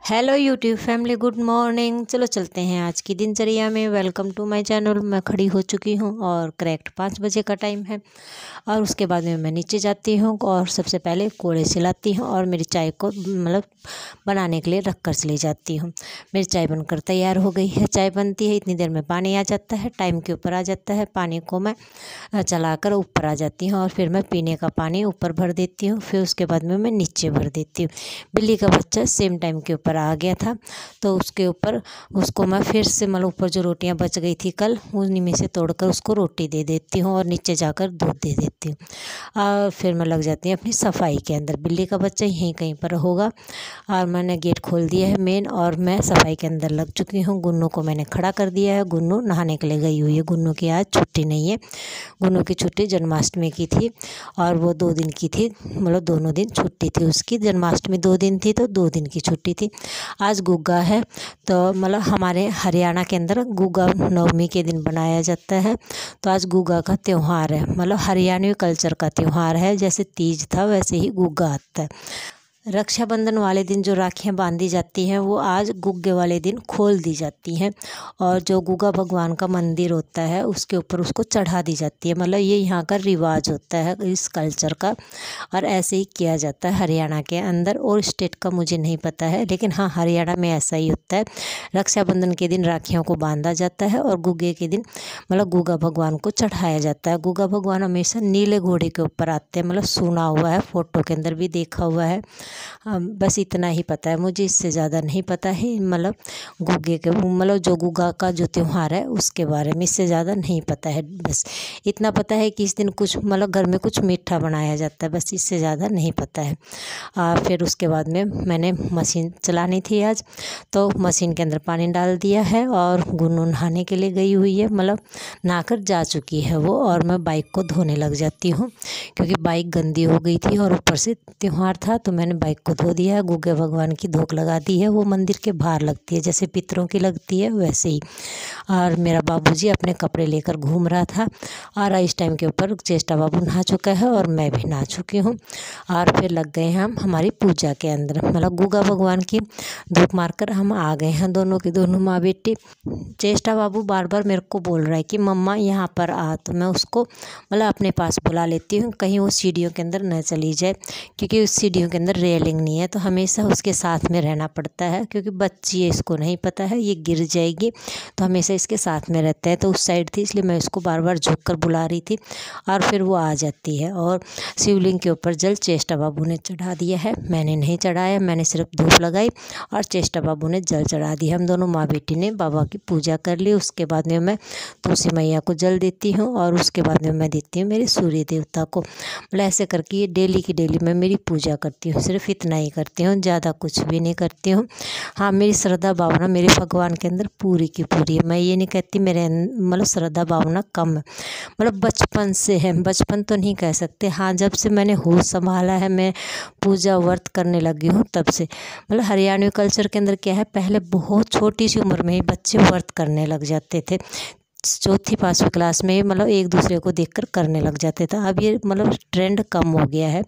Hello YouTube family, good morning. चलो चलते हैं आज की दिनचर्या में। Welcome to my channel. मैं खड़ी हो चुकी हूँ और करेक्ट 5 बजे का टाइम है। और उसके बाद में मैं नीचे जाती हूँ और सबसे पहले कोड़े सिलाती हूँ और मेरी चाय को बनाने के लिए रख कर चली जाती हूँ। मेरी चाय बनकर तैयार हो गई है। चाय बनती है, इतनी देर में पानी आ जाता है, टाइम के ऊपर आ जाता है। पानी को मैं चलाकर ऊपर आ जाती हूँ और फिर मैं पीने का पानी ऊपर भर देती हूँ। फिर उसके बाद में मैं नीचे भर देती हूँ। बिल्ली का बच्चा सेम टाइम के ऊपर आ गया था, तो उसके ऊपर उसको मैं फिर से ऊपर जो रोटियां बच गई थी कल, उन्हीं में से तोड़कर उसको रोटी दे देती हूँ और नीचे जाकर दूध दे देती हूँ। और फिर मैं लग जाती हूँ अपनी सफाई के अंदर। बिल्ली का बच्चा यहीं कहीं पर होगा और मैंने गेट खोल दिया है मेन, और मैं सफाई के अंदर लग चुकी हूँ। गुन्नू को मैंने खड़ा कर दिया है। गुन्नू नहाने के लिए गई हुई है। गुन्नू की आज छुट्टी नहीं है। गुन्नू की छुट्टी जन्माष्टमी की थी और वो 2 दिन की थी, दोनों दिन छुट्टी थी उसकी। जन्माष्टमी 2 दिन थी तो 2 दिन की छुट्टी थी। आज गुग्गा है, तो हमारे हरियाणा के अंदर गुग्गा नवमी के दिन बनाया जाता है। तो आज गुग्गा का त्यौहार है, हरियाणवी कल्चर का त्यौहार है। जैसे तीज था वैसे ही गुग्गा आता है। रक्षाबंधन वाले दिन जो राखियाँ बांधी जाती हैं वो आज गुग्गे वाले दिन खोल दी जाती हैं और जो गुग्गा भगवान का मंदिर होता है उसके ऊपर उसको चढ़ा दी जाती है। ये यहाँ का रिवाज होता है इस कल्चर का, और ऐसे ही किया जाता है हरियाणा के अंदर। और स्टेट का मुझे नहीं पता है, लेकिन हाँ, हरियाणा में ऐसा ही होता है। रक्षाबंधन के दिन राखियों को बांधा जाता है और गुग्गे के दिन गुग्गा भगवान को चढ़ाया जाता है। गुग्गा भगवान हमेशा नीले घोड़े के ऊपर आते हैं, सुना हुआ है, फोटो के अंदर भी देखा हुआ है। बस इतना ही पता है मुझे, इससे ज़्यादा नहीं पता है। गुग्गे के जो गुग्गा का जो त्यौहार है उसके बारे में इससे ज़्यादा नहीं पता है। बस इतना पता है कि इस दिन कुछ घर में कुछ मीठा बनाया जाता है, बस इससे ज़्यादा नहीं पता है। फिर उसके बाद में मैंने मशीन चलानी थी आज, तो मशीन के अंदर पानी डाल दिया है और गुन्नू नहाने के लिए गई हुई है। नहाकर जा चुकी है वो, और मैं बाइक को धोने लग जाती हूँ क्योंकि बाइक गंदी हो गई थी और ऊपर से त्यौहार था, तो मैंने बाइक को धो दिया है। गुग्गे भगवान की धोक लगा दी है। वो मंदिर के बाहर लगती है, जैसे पितरों की लगती है वैसे ही। और मेरा बाबूजी अपने कपड़े लेकर घूम रहा था और इस टाइम के ऊपर चेष्टा बाबू नहा चुका है और मैं भी नहा चुकी हूँ। और फिर लग गए हम हमारी पूजा के अंदर। गुग्गा भगवान की धूप मारकर हम आ गए हैं, दोनों की दोनों माँ बेटी। चेष्टा बाबू बार बार मेरे को बोल रहा है कि मम्मा यहाँ पर आ, तो मैं उसको अपने पास बुला लेती हूँ, कहीं वो सीढ़ियों के अंदर न चली जाए, क्योंकि उस सीढ़ियों के अंदर रेलिंग नहीं है, तो हमेशा उसके साथ में रहना पड़ता है। क्योंकि बच्ची है, इसको नहीं पता है ये गिर जाएगी, तो हमेशा इसके साथ में रहता है। तो उस साइड थी, इसलिए मैं उसको बार बार झुक कर बुला रही थी और फिर वो आ जाती है। और शिवलिंग के ऊपर जल चेष्टा बाबू ने चढ़ा दिया है, मैंने नहीं चढ़ाया, मैंने सिर्फ धूप लगाई और चेष्टा बाबू ने जल चढ़ा दिया। हम दोनों माँ बेटी ने बाबा की पूजा कर ली। उसके बाद में मैं तुलसी मैया को जल देती हूँ और उसके बाद में मैं देती हूँ मेरे सूर्य देवता को। ऐसे करके ये डेली की डेली मैं मेरी पूजा करती हूँ। सिर्फ इतना ही करती हूँ, ज़्यादा कुछ भी नहीं करती हूँ। हाँ, मेरी श्रद्धा भावना मेरे भगवान के अंदर पूरी की पूरी है। मैं ये नहीं कहती मेरे श्रद्धा भावना कम है, बचपन से है। बचपन तो नहीं कह सकते, हाँ, जब से मैंने होश संभाला है, मैं पूजा व्रत करने लगी हूँ तब से। हरियाणवी कल्चर के अंदर क्या है, पहले बहुत छोटी सी उम्र में ही बच्चे व्रत करने लग जाते थे। 4th-5वीं क्लास में एक दूसरे को देखकर करने लग जाते थे। अब ये ट्रेंड कम हो गया है।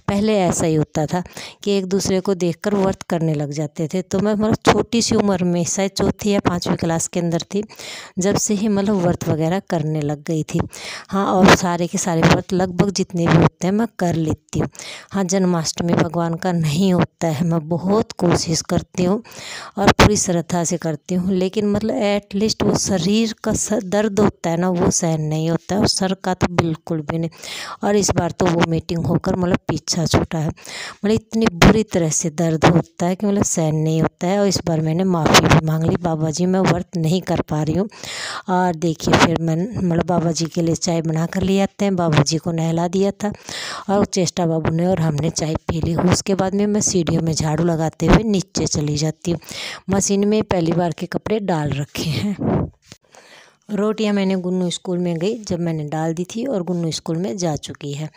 पहले ऐसा ही होता था कि एक दूसरे को देखकर व्रत करने लग जाते थे। तो मैं छोटी सी उम्र में, शायद 4th या 5वीं क्लास के अंदर थी, जब से ही व्रत वगैरह करने लग गई थी। हाँ, और सारे के सारे व्रत लगभग जितने भी होते हैं मैं कर लेती हूँ। हाँ, जन्माष्टमी भगवान का नहीं होता है, मैं बहुत कोशिश करती हूँ और पूरी श्रद्धा से करती हूँ, लेकिन एटलीस्ट वो शरीर का दर्द होता है ना, वो सहन नहीं होता है, और सर का तो बिल्कुल भी नहीं। और इस बार तो वो मीटिंग होकर पीछा छूटा है। इतनी बुरी तरह से दर्द होता है कि सहन नहीं होता है। और इस बार मैंने माफ़ी भी मांग ली, बाबा जी मैं व्रत नहीं कर पा रही हूँ। और देखिए, फिर मैं बाबा जी के लिए चाय बना कर ले आते हैं। बाबा जी को नहला दिया था और चेष्टा बाबू ने और हमने चाय पी ली। उसके बाद में मैं सीढ़ियों में झाड़ू लगाते हुए नीचे चली जाती हूँ। मशीन में पहली बार के कपड़े डाल रखे हैं। रोटियां मैंने गुन्नू स्कूल में गई जब मैंने डाल दी थी और गुन्नू स्कूल में जा चुकी है।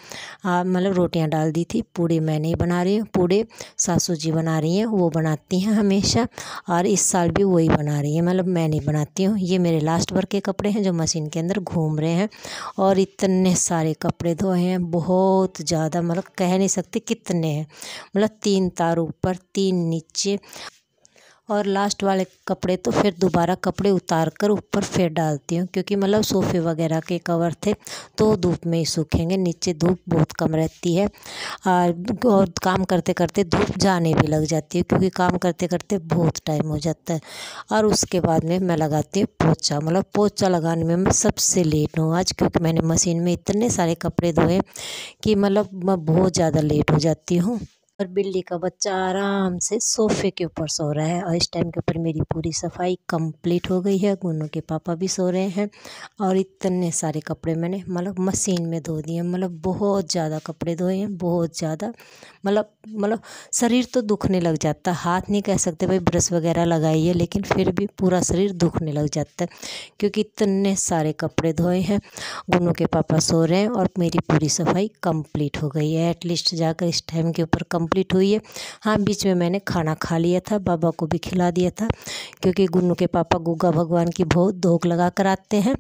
रोटियां डाल दी थी। पूड़े मैं नहीं बना रही हूँ, पूड़े सासू जी बना रही हैं, वो बनाती हैं हमेशा, और इस साल भी वही बना रही है। मैं नहीं बनाती हूँ। ये मेरे लास्ट वर्क के कपड़े हैं जो मशीन के अंदर घूम रहे हैं, और इतने सारे कपड़े धोए हैं, बहुत ज़्यादा, कह नहीं सकते कितने हैं। 3 तार ऊपर 3 नीचे। और लास्ट वाले कपड़े तो फिर दोबारा कपड़े उतार कर ऊपर फिर डालती हूँ, क्योंकि मतलब सोफ़े वगैरह के कवर थे तो धूप में ही सूखेंगे, नीचे धूप बहुत कम रहती है। और काम करते करते धूप जाने भी लग जाती है, क्योंकि काम करते करते बहुत टाइम हो जाता है। और उसके बाद में मैं लगाती हूँ पोंछा। मतलब पोंछा लगाने में मैं सबसे लेट हूँ आज, क्योंकि मैंने मशीन में इतने सारे कपड़े धोए कि मतलब मैं बहुत ज़्यादा लेट हो जाती हूँ। और बिल्ली का बच्चा आराम से सोफ़े के ऊपर सो रहा है, और इस टाइम के ऊपर मेरी पूरी सफाई कंप्लीट हो गई है। गुन्नू के पापा भी सो रहे हैं, और इतने सारे कपड़े मैंने मतलब मशीन में धो दिए। मतलब बहुत ज़्यादा कपड़े धोए हैं, बहुत ज़्यादा। मतलब शरीर तो दुखने लग जाता है, हाथ नहीं कह सकते भाई ब्रश वगैरह लगाइए, लेकिन फिर भी पूरा शरीर दुखने लग जाता है, क्योंकि इतने सारे कपड़े धोए हैं। गुन्नू के पापा सो रहे हैं और मेरी पूरी सफाई कंप्लीट हो गई है, एटलीस्ट जाकर इस टाइम के ऊपर कंप्लीट हुई है। हाँ, बीच में मैंने खाना खा लिया था, बाबा को भी खिला दिया था, क्योंकि गुन्नू के पापा गुग्गा भगवान की बहुत धोख लगा कर आते हैं,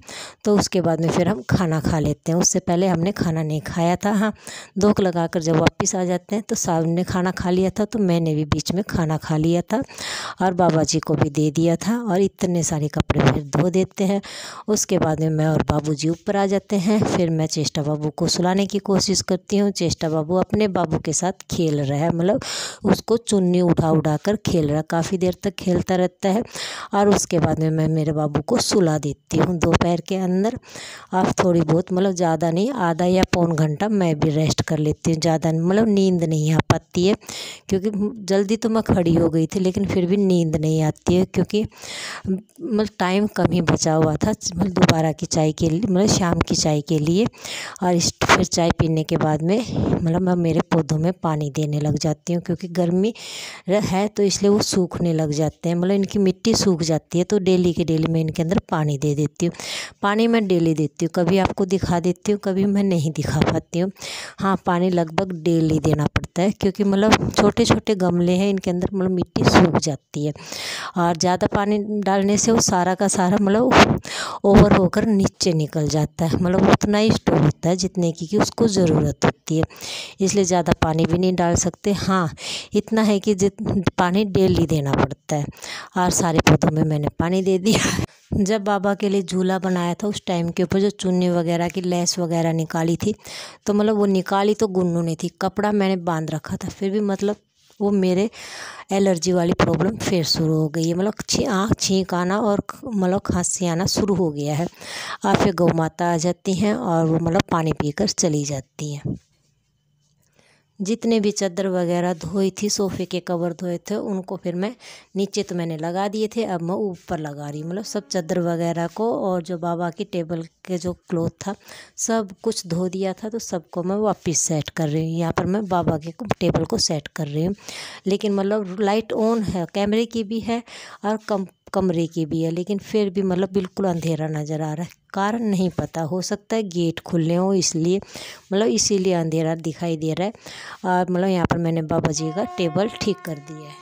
तो उसके बाद में फिर हम खाना खा लेते हैं। उससे पहले हमने खाना नहीं खाया था। हाँ, धोख लगा कर जब वापस आ जाते हैं तो साहब ने खाना खा लिया था, तो मैंने भी बीच में खाना खा लिया था और बाबा जी को भी दे दिया था। और इतने सारे कपड़े फिर धो देते हैं। उसके बाद में मैं और बाबू जी ऊपर आ जाते हैं। फिर मैं चेष्टा बाबू को सुलाने की कोशिश करती हूँ। चेष्टा बाबू अपने बाबू के साथ खेल रहा है, मतलब उसको चुन्नी उठा उठा कर खेल रहा है, काफ़ी देर तक खेलता रहता है। और उसके बाद में मैं मेरे बाबू को सुला देती हूँ दोपहर के अंदर। अब थोड़ी बहुत मतलब ज़्यादा नहीं, आधा या पौन घंटा मैं भी रेस्ट कर लेती हूँ। ज़्यादा मतलब नींद नहीं आ पाती है, क्योंकि जल्दी तो मैं खड़ी हो गई थी, लेकिन फिर भी नींद नहीं आती है, क्योंकि मतलब टाइम कम ही बचा हुआ था मतलब दोबारा की चाय के लिए, मतलब शाम की चाय के लिए। और फिर चाय पीने के बाद में मतलब मैं मेरे पौधों में पानी देने लग जाती हूँ, क्योंकि गर्मी है तो इसलिए वो सूखने लग जाते हैं, मतलब इनकी मिट्टी सूख जाती है। तो डेली के डेली मैं इनके अंदर पानी दे देती हूँ। पानी मैं डेली देती हूँ, कभी आपको दिखा देती हूँ, कभी मैं नहीं दिखा पाती हूँ। हाँ, पानी लगभग डेली देना पड़ता है, क्योंकि मतलब छोटे छोटे गमले हैं, इनके अंदर मतलब मिट्टी सूख जाती है। और ज़्यादा पानी डालने से वो सारा का सारा मतलब ओवर होकर नीचे निकल जाता है, मतलब उतना ही स्टोर होता है जितने की उसको ज़रूरत होती है, इसलिए ज़्यादा पानी भी नहीं डाल सकते। हाँ, इतना है कि पानी डेली देना पड़ता है। और सारे पौधों में मैंने पानी दे दिया। जब बाबा के लिए झूला बनाया था, उस टाइम के ऊपर जो चुन्नी वगैरह की लेस वगैरह निकाली थी, तो मतलब वो निकाली तो गुन्नू ने थी, कपड़ा मैंने बांध रखा था, फिर भी मतलब वो मेरे एलर्जी वाली प्रॉब्लम फिर शुरू हो गई है। मतलब आँख छींक आना और मतलब खांसी आना शुरू हो गया है। और फिर गौ माता आ जाती हैं और वो मतलब पानी पीकर चली जाती हैं। जितने भी चादर वगैरह धोई थी, सोफ़े के कवर धोए थे, उनको फिर मैं नीचे तो मैंने लगा दिए थे, अब मैं ऊपर लगा रही हूँ। मतलब सब चादर वगैरह को, और जो बाबा की टेबल के जो क्लॉथ था सब कुछ धो दिया था, तो सबको मैं वापस सेट कर रही हूँ। यहाँ पर मैं बाबा के टेबल को सेट कर रही हूँ, लेकिन मतलब लाइट ऑन है, कैमरे की भी है और कमरे की भी है, लेकिन फिर भी मतलब बिल्कुल अंधेरा नज़र आ रहा है। कारण नहीं पता, हो सकता है गेट खुले हों इसलिए, मतलब इसीलिए अंधेरा दिखाई दे रहा है। और मतलब यहाँ पर मैंने बाबा जी का टेबल ठीक कर दिया है।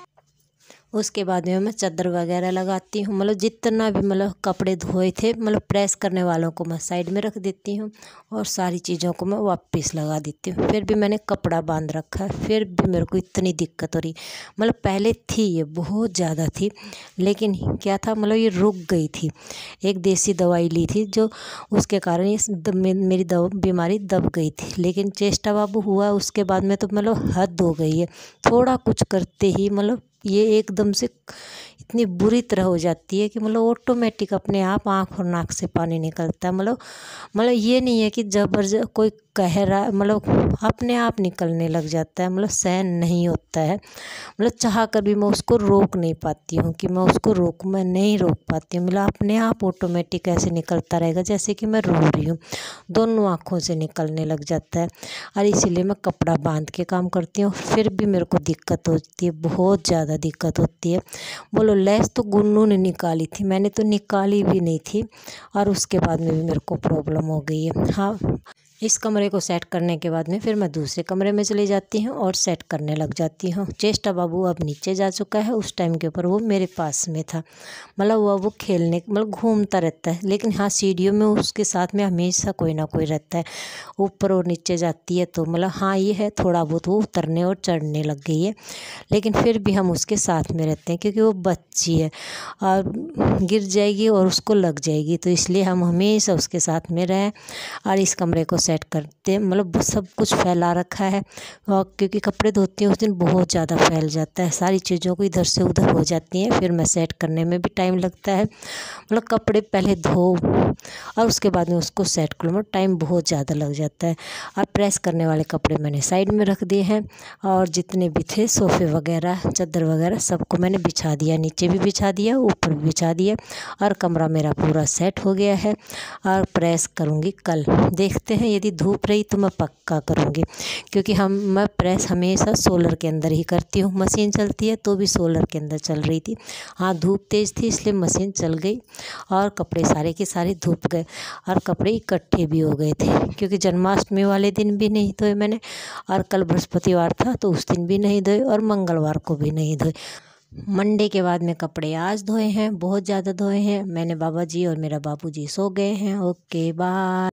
उसके बाद में मैं चादर वगैरह लगाती हूँ। मतलब जितना भी मतलब कपड़े धोए थे, मतलब प्रेस करने वालों को मैं साइड में रख देती हूँ, और सारी चीज़ों को मैं वापस लगा देती हूँ। फिर भी मैंने कपड़ा बांध रखा है, फिर भी मेरे को इतनी दिक्कत हो रही। मतलब पहले थी, ये बहुत ज़्यादा थी, लेकिन क्या था मतलब ये रुक गई थी। एक देसी दवाई ली थी, जो उसके कारण ये मेरी बीमारी दब गई थी। लेकिन चेष्टा बाबू हुआ उसके बाद में तो मतलब हद हो गई है। थोड़ा कुछ करते ही मतलब ये एकदम से इतनी बुरी तरह हो जाती है कि मतलब ऑटोमेटिक अपने आप आँख और नाक से पानी निकलता है। मतलब ये नहीं है कि जबरदस्त कोई कह रहा, मतलब अपने आप निकलने लग जाता है, मतलब सहन नहीं होता है। मतलब चाह कर भी मैं उसको रोक नहीं पाती हूँ कि मैं उसको रोकूँ, मैं नहीं रोक पाती हूँ। मतलब अपने आप ऑटोमेटिक ऐसे निकलता रहेगा जैसे कि मैं रो रही हूँ, दोनों आँखों से निकलने लग जाता है। और इसीलिए मैं कपड़ा बांध के काम करती हूँ, फिर भी मेरे को दिक्कत होती है, बहुत ज़्यादा दिक्कत होती है। बोलो लेस तो गुन्नू ने निकाली थी, मैंने तो निकाली भी नहीं थी, और उसके बाद में भी मेरे को प्रॉब्लम हो गई है। हाँ, इस कमरे को सेट करने के बाद में फिर मैं दूसरे कमरे में चली जाती हूँ और सेट करने लग जाती हूँ। चेष्टा बाबू अब नीचे जा चुका है, उस टाइम के ऊपर वो मेरे पास में था, मतलब वो खेलने मतलब घूमता रहता है, लेकिन हाँ सीढ़ियों में उसके साथ में हमेशा कोई ना कोई रहता है। ऊपर और नीचे जाती है तो मतलब हाँ ये है थोड़ा बहुत वो उतरने और चढ़ने लग गई है, लेकिन फिर भी हम उसके साथ में रहते हैं क्योंकि वो बच्ची है और गिर जाएगी और उसको लग जाएगी, तो इसलिए हम हमेशा उसके साथ में रहें। और इस कमरे को सेट करते मतलब सब कुछ फैला रखा है, और क्योंकि कपड़े धोती हैं उस दिन बहुत ज़्यादा फैल जाता है, सारी चीज़ों को इधर से उधर हो जाती हैं, फिर मैं सेट करने में भी टाइम लगता है। मतलब कपड़े पहले धो और उसके बाद में उसको सेट करो, मतलब टाइम बहुत ज़्यादा लग जाता है। और प्रेस करने वाले कपड़े मैंने साइड में रख दिए हैं, और जितने भी थे सोफ़े वगैरह चादर वगैरह सबको मैंने बिछा दिया, नीचे भी बिछा दिया ऊपर भी बिछा दिया, और कमरा मेरा पूरा सेट हो गया है। और प्रेस करूँगी कल, देखते हैं यदि धूप रही तो मैं पक्का करूँगी, क्योंकि मैं प्रेस हमेशा सोलर के अंदर ही करती हूँ। मशीन चलती है तो भी सोलर के अंदर चल रही थी, हाँ धूप तेज़ थी इसलिए मशीन चल गई और कपड़े सारे के सारे धूप गए, और कपड़े इकट्ठे भी हो गए थे क्योंकि जन्माष्टमी वाले दिन भी नहीं धोए मैंने, और कल बृहस्पतिवार था तो उस दिन भी नहीं धोए, और मंगलवार को भी नहीं धोए। मंडे के बाद में कपड़े आज धोए हैं, बहुत ज़्यादा धोए हैं मैंने। बाबा जी और मेरा बाबू जी सो गए हैं। Okay bye.